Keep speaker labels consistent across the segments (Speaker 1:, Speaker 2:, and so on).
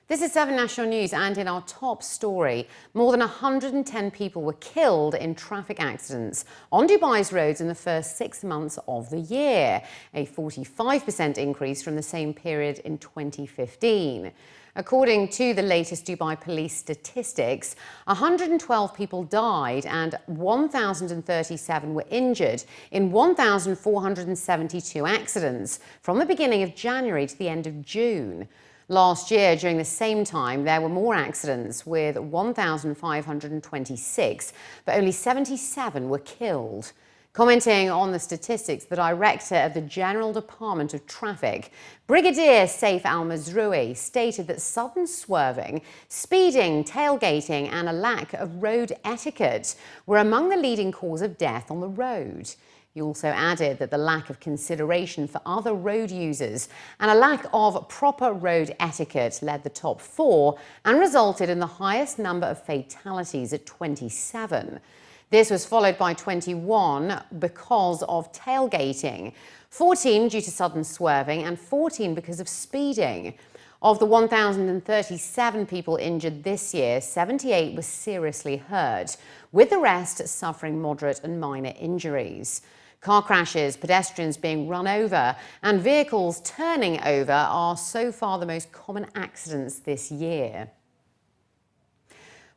Speaker 1: This is 7 National News, and in our top story, more than 110 people were killed in traffic accidents on Dubai's roads in the first 6 months of the year, a 45% increase from the same period in 2015. According to the latest Dubai police statistics, 112 people died and 1,037 were injured in 1,472 accidents from the beginning of January to the end of June. Last year, during the same time, there were more accidents, with 1,526, but only 77 were killed. Commenting on the statistics, the director of the General Department of Traffic, Brigadier Saif Al-Mazroui, stated that sudden swerving, speeding, tailgating and a lack of road etiquette were among the leading cause of death on the road. He also added that the lack of consideration for other road users and a lack of proper road etiquette led the top 4 and resulted in the highest number of fatalities at 27. This was followed by 21 because of tailgating, 14 due to sudden swerving and 14 because of speeding. Of the 1,037 people injured this year, 78 were seriously hurt, with the rest suffering moderate and minor injuries. Car crashes, pedestrians being run over, and vehicles turning over are so far the most common accidents this year.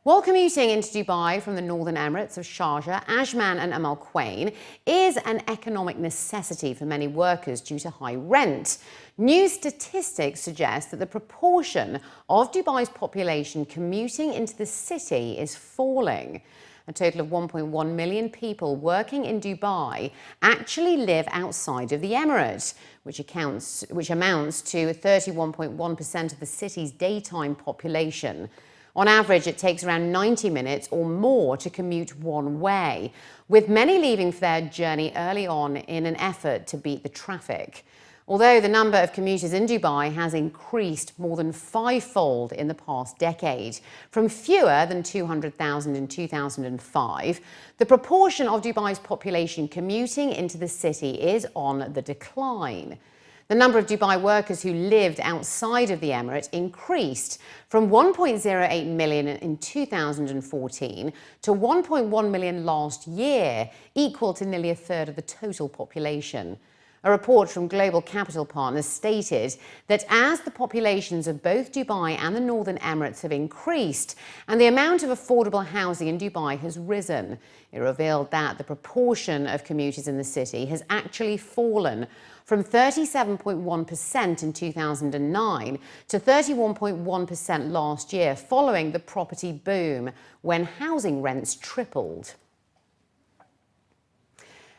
Speaker 1: While commuting into Dubai from the northern Emirates of Sharjah, Ajman and Al Quwain is an economic necessity for many workers due to high rent, new statistics suggest that the proportion of Dubai's population commuting into the city is falling. A total of 1.1 million people working in Dubai actually live outside of the Emirates, which amounts to 31.1% of the city's daytime population. On average, it takes around 90 minutes or more to commute one way, with many leaving for their journey early on in an effort to beat the traffic. Although the number of commuters in Dubai has increased more than 5-fold in the past decade, from fewer than 200,000 in 2005, the proportion of Dubai's population commuting into the city is on the decline. The number of Dubai workers who lived outside of the Emirate increased from 1.08 million in 2014 to 1.1 million last year, equal to nearly a third of the total population. A report from Global Capital Partners stated that as the populations of both Dubai and the Northern Emirates have increased and the amount of affordable housing in Dubai has risen, it revealed that the proportion of commuters in the city has actually fallen from 37.1% in 2009 to 31.1% last year, following the property boom when housing rents tripled.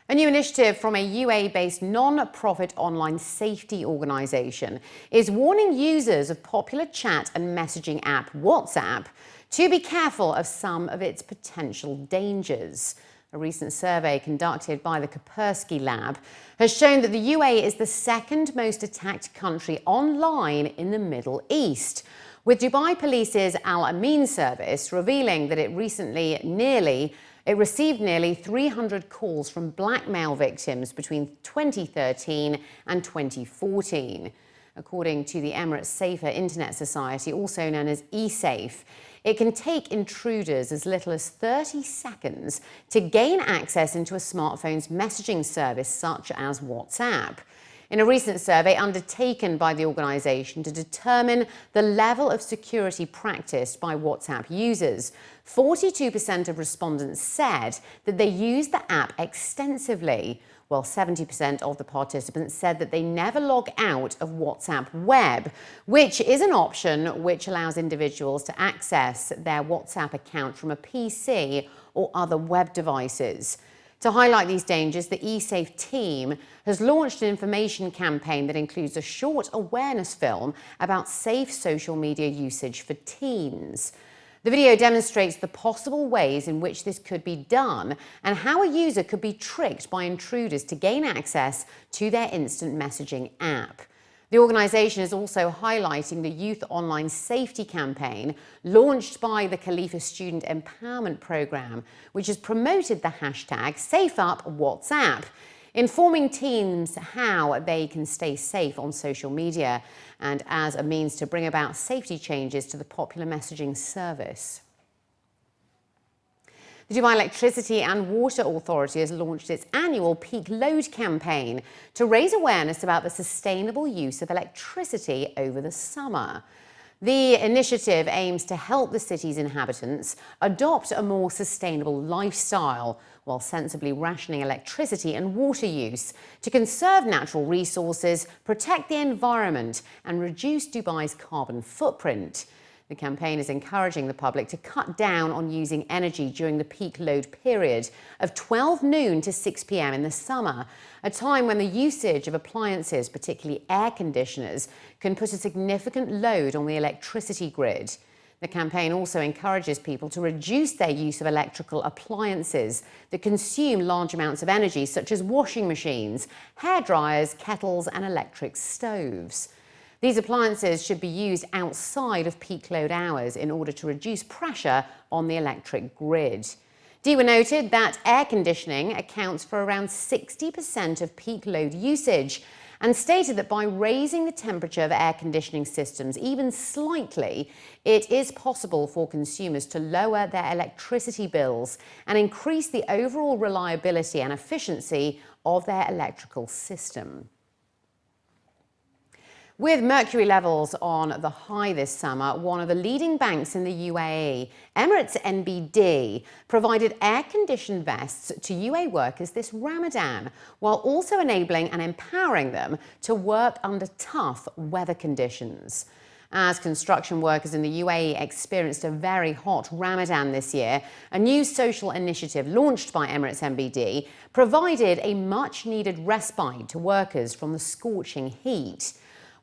Speaker 1: A new initiative from a UAE-based non-profit online safety organisation is warning users of popular chat and messaging app WhatsApp to be careful of some of its potential dangers. A recent survey conducted by the Kaspersky Lab has shown that the UAE is the second most attacked country online in the Middle East, with Dubai Police's Al Amin service revealing that it received nearly 300 calls from blackmail victims between 2013 and 2014. According to the Emirates Safer Internet Society, also known as eSafe, it can take intruders as little as 30 seconds to gain access into a smartphone's messaging service such as WhatsApp. In a recent survey undertaken by the organisation to determine the level of security practiced by WhatsApp users, 42% of respondents said that they use the app extensively, while 70% of the participants said that they never log out of WhatsApp Web, which is an option which allows individuals to access their WhatsApp account from a PC or other web devices. To highlight these dangers, the eSafe team has launched an information campaign that includes a short awareness film about safe social media usage for teens. The video demonstrates the possible ways in which this could be done and how a user could be tricked by intruders to gain access to their instant messaging app. The organisation is also highlighting the Youth Online Safety campaign launched by the Khalifa Student Empowerment Programme, which has promoted the hashtag SafeUpWhatsApp. informing teens how they can stay safe on social media and as a means to bring about safety changes to the popular messaging service. The Dubai Electricity and Water Authority has launched its annual peak load campaign to raise awareness about the sustainable use of electricity over the summer. The initiative aims to help the city's inhabitants adopt a more sustainable lifestyle while sensibly rationing electricity and water use to conserve natural resources, protect the environment and reduce Dubai's carbon footprint. The campaign is encouraging the public to cut down on using energy during the peak load period of 12 noon to 6 p.m. in the summer, a time when the usage of appliances, particularly air conditioners, can put a significant load on the electricity grid. The campaign also encourages people to reduce their use of electrical appliances that consume large amounts of energy, such as washing machines, hairdryers, kettles and electric stoves. These appliances should be used outside of peak load hours in order to reduce pressure on the electric grid. DEWA noted that air conditioning accounts for around 60% of peak load usage and stated that by raising the temperature of air conditioning systems even slightly, it is possible for consumers to lower their electricity bills and increase the overall reliability and efficiency of their electrical system. With mercury levels on the high this summer, one of the leading banks in the UAE, Emirates NBD, provided air-conditioned vests to UAE workers this Ramadan, while also enabling and empowering them to work under tough weather conditions. As construction workers in the UAE experienced a very hot Ramadan this year, a new social initiative launched by Emirates NBD provided a much-needed respite to workers from the scorching heat.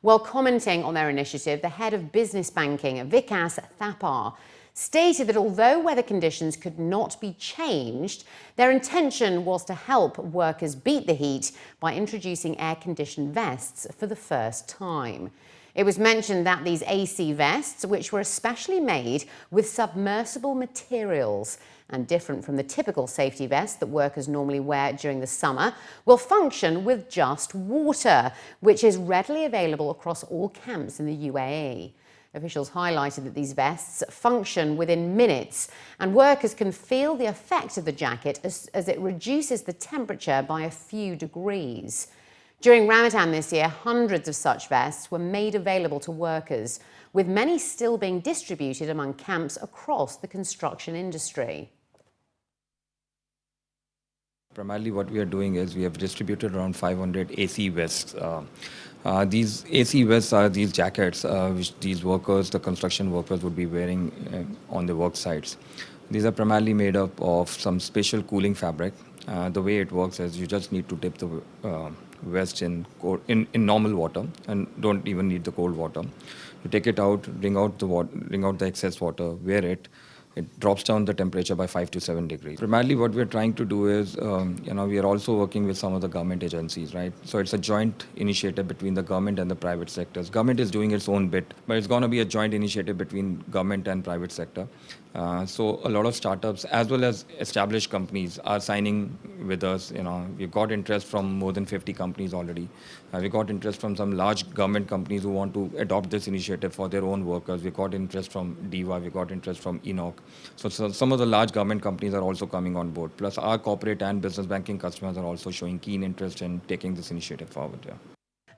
Speaker 1: While commenting on their initiative, the head of business banking, Vikas Thapar, stated that although weather conditions could not be changed, their intention was to help workers beat the heat by introducing air-conditioned vests for the first time. It was mentioned that these AC vests, which were especially made with submersible materials and different from the typical safety vests that workers normally wear during the summer, will function with just water, which is readily available across all camps in the UAE. Officials highlighted that these vests function within minutes and workers can feel the effect of the jacket as it reduces the temperature by a few degrees. During Ramadan this year, hundreds of such vests were made available to workers, with many still being distributed among camps across the construction industry.
Speaker 2: Primarily what we are doing is we have distributed around 500 AC vests. These AC vests are these jackets which these workers, the construction workers, would be wearing on the work sites. These are primarily made up of some special cooling fabric. The way it works is you just need to dip the vest in normal water and don't even need the cold water. You take it out, wring out the excess water, wear it. It drops down the temperature by 5 to 7 degrees. Primarily what we're trying to do is, we are also working with some of the government agencies, right? So it's a joint initiative between the government and the private sectors. Government is doing its own bit, but it's going to be a joint initiative between government and private sector. So a lot of startups as well as established companies are signing with us. We've got interest from more than 50 companies already. We got interest from some large government companies who want to adopt this initiative for their own workers. We got interest from DEWA, we got interest from ENOC. So some of the large government companies are also coming on board. Plus our corporate and business banking customers are also showing keen interest in taking this initiative forward. Yeah.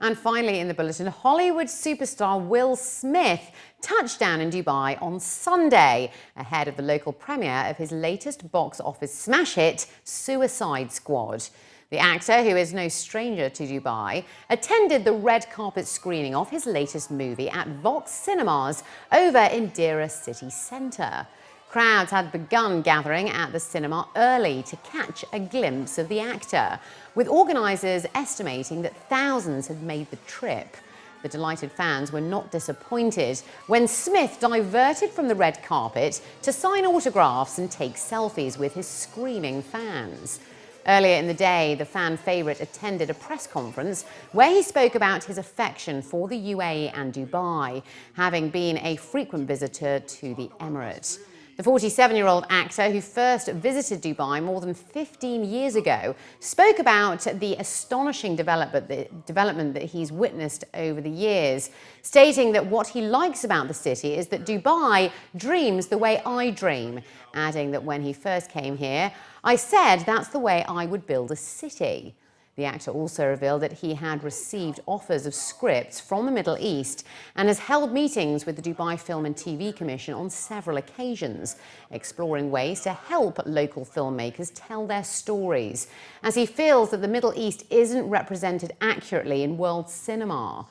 Speaker 1: And finally in the bulletin, Hollywood superstar Will Smith touched down in Dubai on Sunday ahead of the local premiere of his latest box office smash hit, Suicide Squad. The actor, who is no stranger to Dubai, attended the red carpet screening of his latest movie at Vox Cinemas over in DEWA city centre. Crowds had begun gathering at the cinema early to catch a glimpse of the actor, with organisers estimating that thousands had made the trip. The delighted fans were not disappointed when Smith diverted from the red carpet to sign autographs and take selfies with his screaming fans. Earlier in the day, the fan favourite attended a press conference where he spoke about his affection for the UAE and Dubai, having been a frequent visitor to the Emirates. The The 47-year-old actor, who first visited Dubai more than 15 years ago, spoke about the astonishing development that he's witnessed over the years, stating that what he likes about the city is that Dubai dreams the way I dream, adding that when he first came here, I said that's the way I would build a city. The actor also revealed that he had received offers of scripts from the Middle East and has held meetings with the Dubai Film and TV Commission on several occasions, exploring ways to help local filmmakers tell their stories, as he feels that the Middle East isn't represented accurately in world cinema.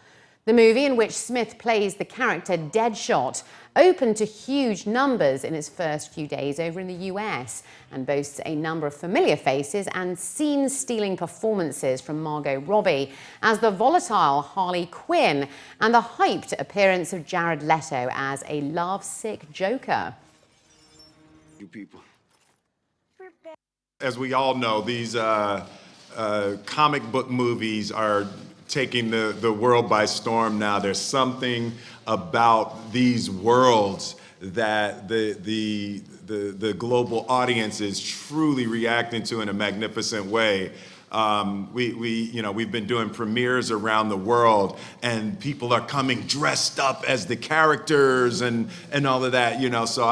Speaker 1: The movie, in which Smith plays the character Deadshot, opened to huge numbers in its first few days over in the US and boasts a number of familiar faces and scene-stealing performances from Margot Robbie as the volatile Harley Quinn and the hyped appearance of Jared Leto as a lovesick Joker.
Speaker 3: You people. As we all know, these comic book movies are taking the world by storm now. There's something about these worlds that the global audience is truly reacting to in a magnificent way. We've been doing premieres around the world, and people are coming dressed up as the characters and all of that. So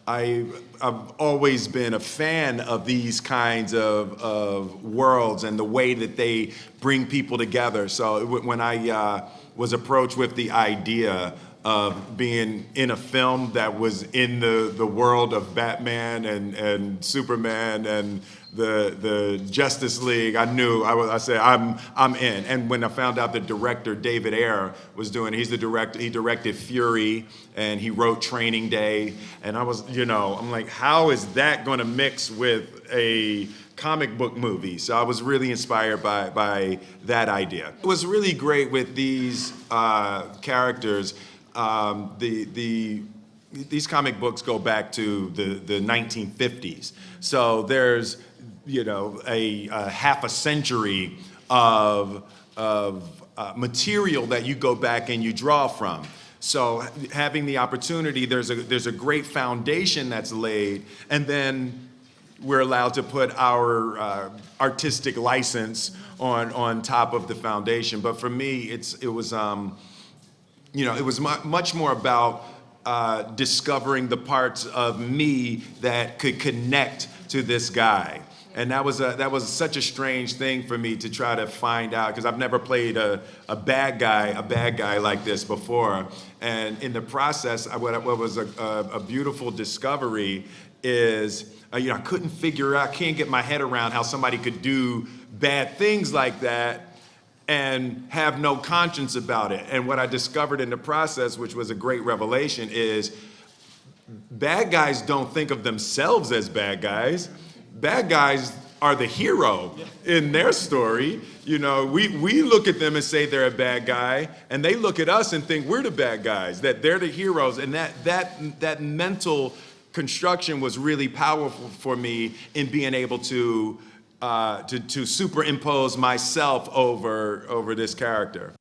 Speaker 3: I've always been a fan of these kinds of worlds and the way that they bring people together. So when I was approached with the idea of being in a film that was in the world of Batman and Superman and the Justice League, I said I'm in. And when I found out the director David Ayer was doing it, he's the director. He directed Fury and he wrote Training Day, and I was, I'm like, how is that going to mix with a comic book movie? So I was really inspired by that idea. It was really great with these characters. These comic books go back to the 1950s. So there's, a half a century of material that you go back and you draw from. So having the opportunity, there's a great foundation that's laid, and then we're allowed to put our artistic license on top of the foundation. But for me, it was much more about discovering the parts of me that could connect to this guy. And that was such a strange thing for me to try to find out, because I've never played a bad guy like this before. And in the process, what was a beautiful discovery is, I couldn't figure out, can't get my head around how somebody could do bad things like that and have no conscience about it. And what I discovered in the process, which was a great revelation, is bad guys don't think of themselves as bad guys. Bad guys are the hero in their story. We look at them and say they're a bad guy, and they look at us and think we're the bad guys, that they're the heroes. And that mental construction was really powerful for me in being able to superimpose myself over this character.